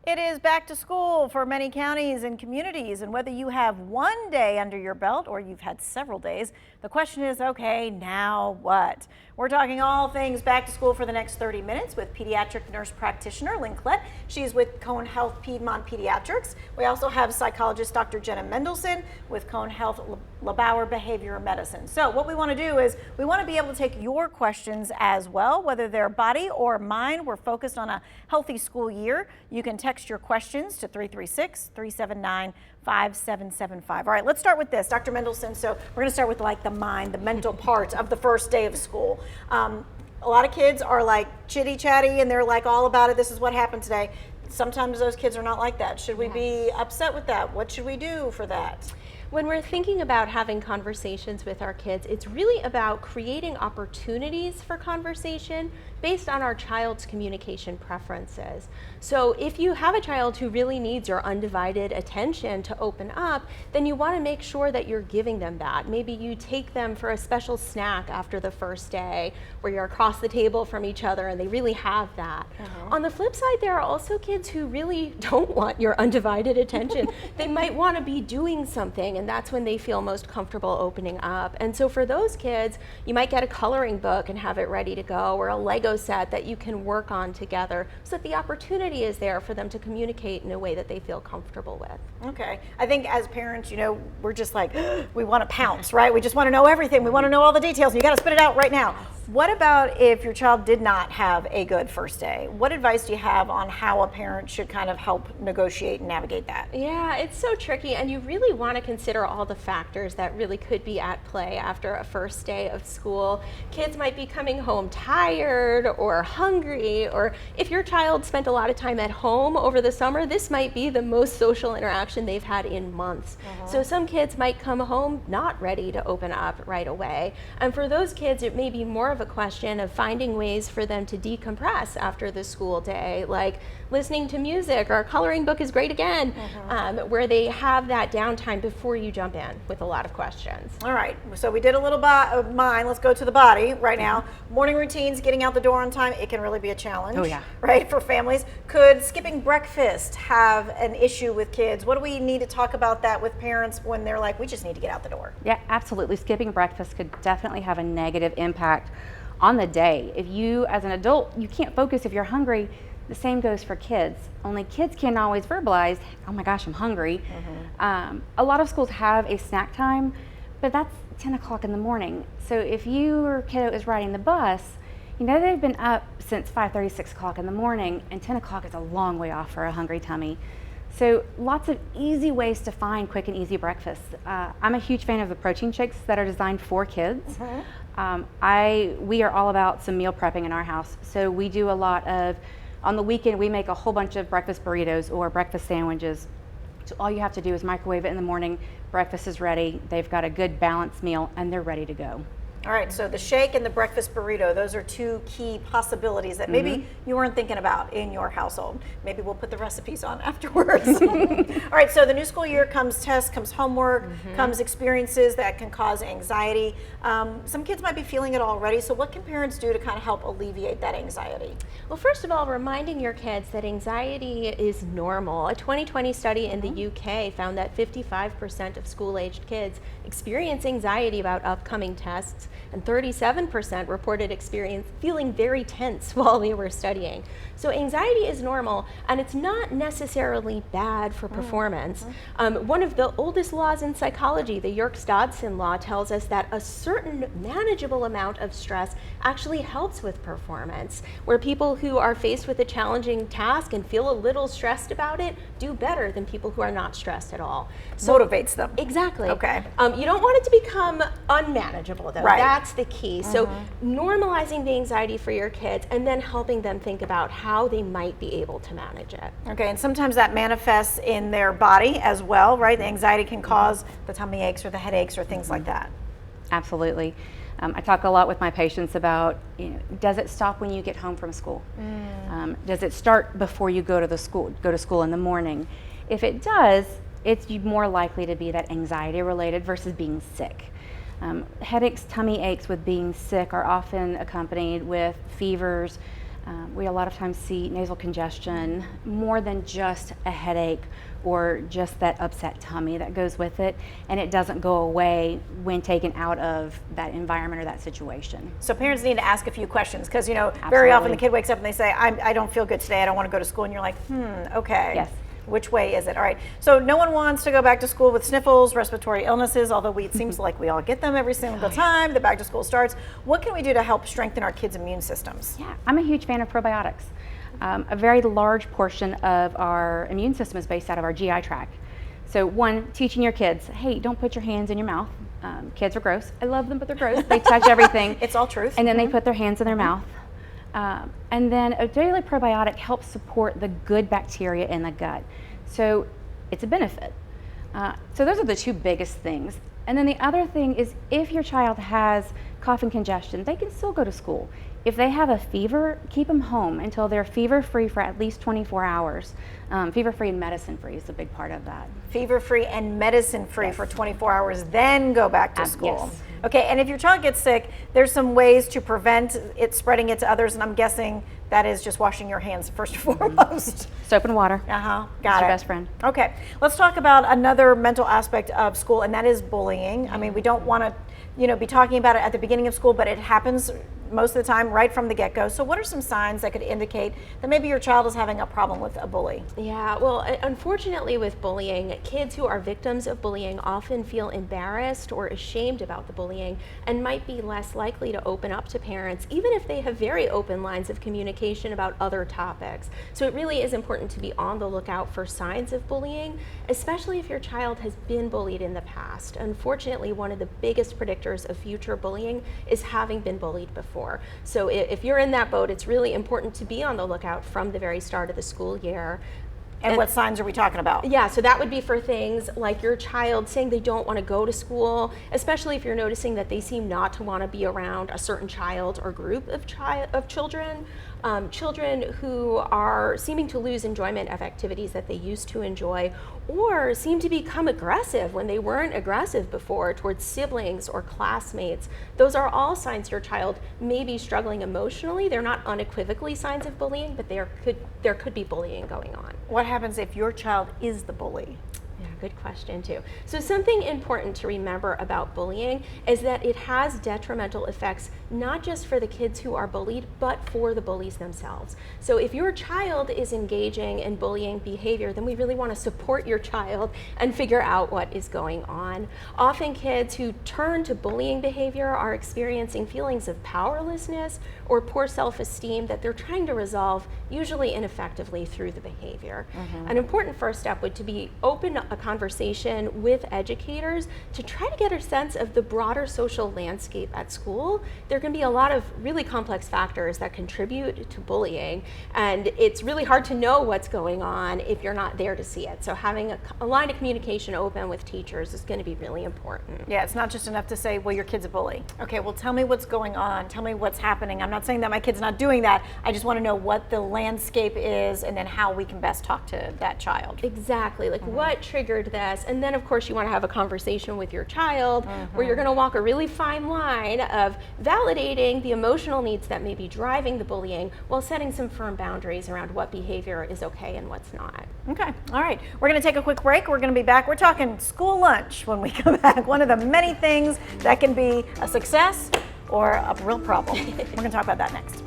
It is back to school for many counties and communities, and whether you have one day under your belt or you've had several days, the question is, okay, now what? We're talking all things back to school for the next 30 minutes with pediatric nurse practitioner Lynn Klett. She's with Cone Health Piedmont Pediatrics. We also have psychologist Dr. Jenna Mendelson with Cone Health LeBauer Behavioral Medicine. So what we want to do is we want to be able to take your questions as well, whether they're body or mind. We're focused on a healthy school year. You can text your questions to 336-379-5775. All right, let's start with this, Dr. Mendelson. So we're going to start with like the mind, the mental part of the first day of school. A lot of kids are like chitty chatty and they're like all about it. This is what happened today. Sometimes those kids are not like that. Should we be upset with that? What should we do for that? When we're thinking about having conversations with our kids, it's really about creating opportunities for conversation based on our child's communication preferences. So if you have a child who really needs your undivided attention to open up, then you want to make sure that you're giving them that. Maybe you take them for a special snack after the first day where you're across the table from each other and they really have that. On the flip side, there are also kids who really don't want your undivided attention. They might want to be doing something, and that's when they feel most comfortable opening up. And so for those kids, you might get a coloring book and have it ready to go, or a Lego set that you can work on together so that the opportunity is there for them to communicate in a way that they feel comfortable with. Okay. I think as parents, you know, we're just like, we want to pounce, right? We just want to know everything. We want to know all the details. You got to spit it out right now. What about if your child did not have a good first day? What advice do you have on how a parent should kind of help negotiate and navigate that? Yeah, it's so tricky, and you really want to consider all the factors that really could be at play after a first day of school. Kids might be coming home tired or hungry, or if your child spent a lot of time at home over the summer, this might be the most social interaction they've had in months. So some kids might come home not ready to open up right away. And for those kids, it may be more of a question of finding ways for them to decompress after the school day, like listening to music, or a coloring book is great again, where they have that downtime before you jump in with a lot of questions. All right, so we did a little mind. Let's go to the body right now. Morning routines, getting out the door on time, it can really be a challenge. Oh, yeah. Right, for families. Could skipping breakfast have an issue with kids? What do we need to talk about that with parents when they're like, we just need to get out the door? Yeah, absolutely. Skipping breakfast could definitely have a negative impact on the day. If you, as an adult, you can't focus if you're hungry, the same goes for kids. Only kids can always verbalize, oh my gosh, I'm hungry. A lot of schools have a snack time, but that's 10 o'clock in the morning. So if your kiddo is riding the bus, you know they've been up since 5:30, 6 o'clock in the morning, and 10 o'clock is a long way off for a hungry tummy. So lots of easy ways to find quick and easy breakfasts. I'm a huge fan of the protein shakes that are designed for kids. We are all about some meal prepping in our house. So we do a lot of, on the weekend, we make a whole bunch of breakfast burritos or breakfast sandwiches. So all you have to do is microwave it in the morning, breakfast is ready, they've got a good balanced meal, and they're ready to go. All right, so the shake and the breakfast burrito, those are two key possibilities that maybe you weren't thinking about in your household. Maybe we'll put the recipes on afterwards. All right, so the new school year comes tests, comes homework, comes experiences that can cause anxiety. Some kids might be feeling it already, so what can parents do to kind of help alleviate that anxiety? Well, first of all, reminding your kids that anxiety is normal. A 2020 study in the UK found that 55% of school-aged kids experience anxiety about upcoming tests, and 37% reported feeling very tense while they were studying. So anxiety is normal, and it's not necessarily bad for performance. One of the oldest laws in psychology, the Yerkes-Dodson law, tells us that a certain manageable amount of stress actually helps with performance, where people who are faced with a challenging task and feel a little stressed about it do better than people who are not stressed at all. So, motivates them. Exactly. Okay. You don't want it to become unmanageable, though. Right. That's the key. So normalizing the anxiety for your kids and then helping them think about how they might be able to manage it. Okay, and sometimes that manifests in their body as well, right? The anxiety can cause the tummy aches or the headaches or things like that. Absolutely. I talk a lot with my patients about, does it stop when you get home from school? Does it start before you go to school in the morning? If it does, it's more likely to be that anxiety related versus being sick. Headaches, tummy aches with being sick are often accompanied with fevers, We a lot of times see nasal congestion more than just a headache or just that upset tummy that goes with it, and it doesn't go away when taken out of that environment or that situation. So parents need to ask a few questions because, you know, very often Absolutely. the kid wakes up and they say, I don't feel good today. I don't want to go to school. And you're like, okay. Yes. Which way is it? All right. So no one wants to go back to school with sniffles, respiratory illnesses, although it seems like we all get them every single time the back to school starts. What can we do to help strengthen our kids' immune systems? Yeah, I'm a huge fan of probiotics. A very large portion of our immune system is based out of our GI tract. So one, teaching your kids, hey, don't put your hands in your mouth. Kids are gross. I love them, but they're gross. They touch everything. It's all truth. And then they put their hands in their mouth. And then a daily probiotic helps support the good bacteria in the gut. So it's a benefit. So those are the two biggest things. And then the other thing is if your child has cough and congestion, they can still go to school. If they have a fever, keep them home until they're fever-free for at least 24 hours. Fever-free and medicine-free is a big part of that. Fever-free and medicine-free Yes. for 24 hours, then go back to school. Yes. Okay, and if your child gets sick, there's some ways to prevent it spreading it to others, and I'm guessing that is just washing your hands first and foremost. Soap and water. Got It's it. your best friend. Okay, let's talk about another mental aspect of school, and that is bullying. I mean, we don't want to, be talking about it at the beginning of school, but it happens most of the time right from the get-go. So what are some signs that could indicate that maybe your child is having a problem with a bully? Yeah, well, unfortunately with bullying, kids who are victims of bullying often feel embarrassed or ashamed about the bullying and might be less likely to open up to parents, even if they have very open lines of communication about other topics. So it really is important to be on the lookout for signs of bullying, especially if your child has been bullied in the past. Unfortunately, one of the biggest predictors of future bullying is having been bullied before. So if you're in that boat, it's really important to be on the lookout from the very start of the school year. And what signs are we talking about? Yeah, so that would be for things like your child saying they don't want to go to school, especially if you're noticing that they seem not to want to be around a certain child or group of children. Children who are seeming to lose enjoyment of activities that they used to enjoy, or seem to become aggressive when they weren't aggressive before towards siblings or classmates. Those are all signs your child may be struggling emotionally. They're not unequivocally signs of bullying, but there could be bullying going on. What happens if your child is the bully? Yeah, good question too. So something important to remember about bullying is that it has detrimental effects not just for the kids who are bullied, but for the bullies themselves. So if your child is engaging in bullying behavior, then we really want to support your child and figure out what is going on. Often kids who turn to bullying behavior are experiencing feelings of powerlessness or poor self-esteem that they're trying to resolve, usually ineffectively through the behavior. An important first step would to be open a conversation with educators to try to get a sense of the broader social landscape at school. There can be a lot of really complex factors that contribute to bullying, and it's really hard to know what's going on if you're not there to see it. So having a line of communication open with teachers is going to be really important. Yeah, it's not just enough to say, well, your kid's a bully. Okay, well, tell me what's going on. Tell me what's happening. I'm not saying that my kid's not doing that. I just want to know what the landscape is and then how we can best talk to that child. Exactly, like what triggered this, and then of course you want to have a conversation with your child where you're going to walk a really fine line of validating the emotional needs that may be driving the bullying while setting some firm boundaries around what behavior is okay and what's not. Okay, all right. We're going to take a quick break. We're going to be back. We're talking school lunch when we come back. One of the many things that can be a success or a real problem. We're going to talk about that next.